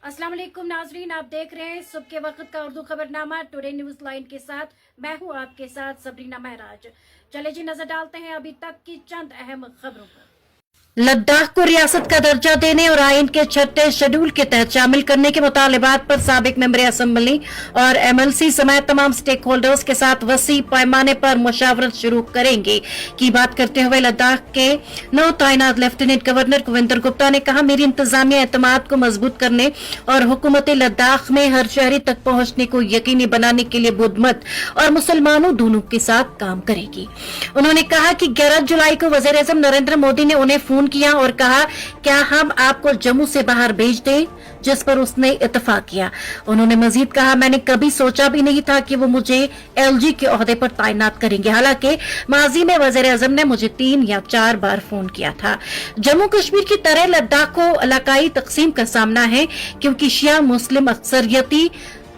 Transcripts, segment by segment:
अस्सलाम वालेकुम नाजरीन, आप देख रहे हैं सुबह के वक्त का उर्दू खबरनामा टुडे न्यूज लाइन के साथ। मैं हूं आपके साथ सबरीना महराज। चले जी नजर डालते हैं अभी तक की चंद अहम खबरों पर। लद्दाख को रियासत का दर्जा देने और आइन के 6 शेड्यूल के तहत शामिल करने के मुतालबात पर साबिक मेंबर असेंबली और एमएलसी समेत तमाम स्टेक होल्डर्स के साथ वसी पैमाने पर मुशावरत शुरू करेंगे की बात करते हुए लद्दाख के नौ तैनात लेफ्टिनेंट गवर्नर कुविंदर गुप्ता ने कहा, मेरी इंतजामिया एतमाद को मजबूत करने और हुकूमत लद्दाख में हर शहरी तक पहुंचने को यकीनी बनाने के लिए बुद्ध मत और मुसलमानों दोनों के साथ काम करेगी। उन्होंने कहा कि 11 जुलाई को वज़ीर-ए-आज़म नरेंद्र मोदी ने उन्हें फोन किया और कहा, क्या हम आपको जम्मू से बाहर भेज दें, जिस पर उसने इत्तेफाक किया। उन्होंने मजीद कहा, मैंने कभी सोचा भी नहीं था कि वो मुझे एलजी के ओहदे पर तैनात करेंगे। हालांकि माजी में वज़ीर-ए-आज़म ने मुझे 3 या 4 बार फोन किया था। जम्मू कश्मीर की तरह लद्दाख को इलाकाई तकसीम का सामना है, क्योंकि शिया मुस्लिम अक्सरियती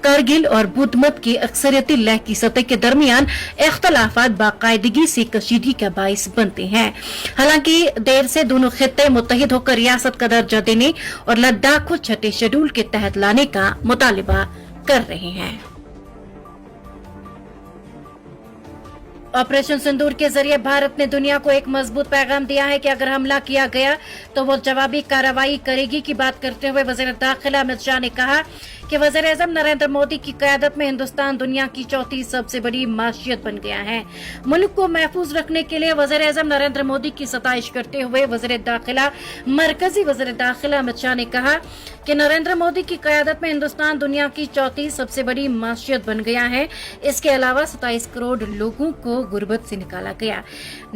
करगिल और बुद्ध मत की अक्सरियती लह की सतह के दरमियान इख्तलाफात बाकायदगी से कशीदगी का बाइस बनते हैं। हालांकि देर से दोनों खित्ते मुत्तहिद होकर रियासत का दर्जा देने और लद्दाख को 6 शेड्यूल के तहत लाने का मुतालिबा कर रहे हैं। ऑपरेशन सिंदूर के जरिए भारत ने दुनिया को एक मजबूत पैगाम दिया है कि अगर हमला किया गया तो वो जवाबी कार्रवाई करेगी की बात करते हुए वज़ीर दाखिला अमित शाह ने कहा कि वज़ीर-ए-आज़म नरेंद्र मोदी की क़यादत में हिंदुस्तान दुनिया की चौथी सबसे बड़ी माशियत बन गया है। मुल्क को महफूज रखने के लिए वज़ीर-ए-आज़म नरेंद्र मोदी की सताइश करते हुए वज़ीर दाखिला मरकजी वज़ीर दाखिला अमित शाह ने कहा कि नरेंद्र मोदी की क़यादत में हिंदुस्तान दुनिया की चौथी सबसे बड़ी माशियत बन गया है। इसके अलावा 27 करोड़ लोगों को गुर्बत से निकाला गया।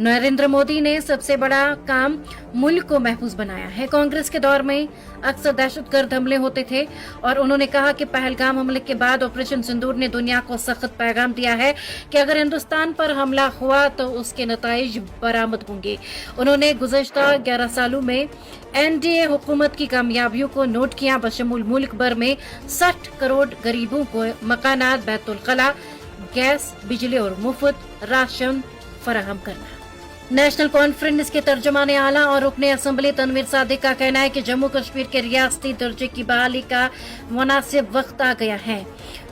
नरेंद्र मोदी ने सबसे बड़ा काम मुल्क को महफूज बनाया है। कांग्रेस के दौर में अक्सर दहशतगर्द हमले होते थे और उन्होंने कहा कि पहलगाम हमले के बाद ऑपरेशन सिंदूर ने दुनिया को सख्त पैगाम दिया है कि अगर हिंदुस्तान पर हमला हुआ तो उसके नताइज बरामद होंगे। उन्होंने गुज़श्ता 11 सालों में एनडीए हुकूमत की कामयाबियों को नोट किया। बशमूल मुल्क भर में 60 करोड़ गरीबों को मकानात, बैतुल खला, गैस, बिजली और मुफ्त राशन फराहम करना। नेशनल कॉन्फ्रेंस के तर्जुमान आला और रुकने असेंबली तनवीर सादिक का कहना है कि जम्मू कश्मीर के रियासती दर्जे की बहाली का मुनासिब वक्त आ गया है।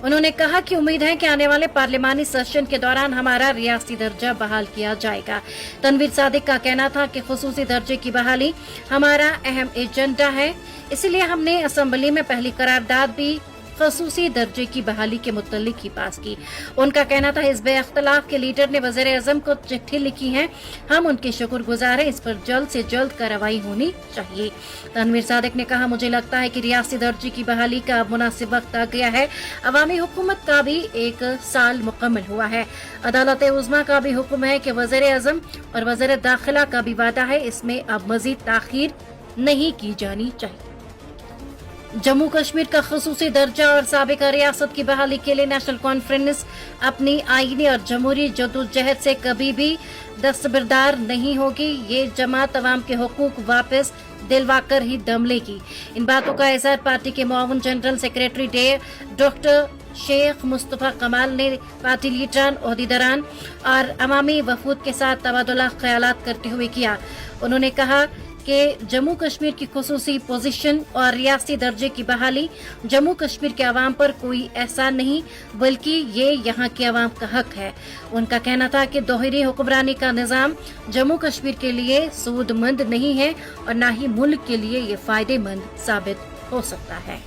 उन्होंने कहा कि उम्मीद है कि आने वाले पार्लिमानी सेशन के दौरान हमारा रियासती दर्जा बहाल किया जाएगा। तनवीर सादिक का कहना था कि खुसूसी दर्जे की बहाली हमारा अहम एजेंडा है, इसलिए हमने असेंबली में पहली करारदाद भी खसूसी दर्जे की बहाली के मुतल्लिक ही पास की। उनका कहना था, हिज़्ब इख्तिलाफ के लीडर ने वज़ीर-ए-आज़म को चिट्ठी लिखी है, हम उनके शुक्रगुजार हैं, इस पर जल्द से जल्द कार्रवाई होनी चाहिए। तनवीर सादिक ने कहा, मुझे लगता है कि रियासती दर्जे की बहाली का अब मुनासिब वक्त आ गया है। अवामी हुकूमत का भी 1 साल मुकम्मल हुआ है। अदालत उज़्मा का भी हुक्म है कि वज़ीर-ए-आज़म और वज़ीर दाखिला का भी वादा है, इसमें अब मजीद ताखीर नहीं की जानी चाहिए। जम्मू कश्मीर का खसूसी दर्जा और साबिका रियासत की बहाली के लिए नेशनल कॉन्फ्रेंस अपनी आईनी और जमहूरी जदोजहद से कभी भी दस्तबरदार नहीं होगी। ये जमात अवाम के हुकूक वापस दिलवाकर ही दम लेगी। इन बातों का इज़हार पार्टी के मुआविन general secretary doctor Sheikh Mustafa Kamal ने पार्टी लीडरान, ओहदेदारान और अवामी वफूद के साथ तबादला ख्यालात करते हुए किया। उन्होंने कहा कि जम्मू कश्मीर की खुसूसी पोजीशन और रियासती दर्जे की बहाली जम्मू कश्मीर के अवाम पर कोई एहसान नहीं, बल्कि ये यहाँ के अवाम का हक है। उनका कहना था कि दोहरी हुक्मरानी का निज़ाम जम्मू कश्मीर के लिए सूदमंद नहीं है और न ही मुल्क के लिए ये फायदेमंद साबित हो सकता है।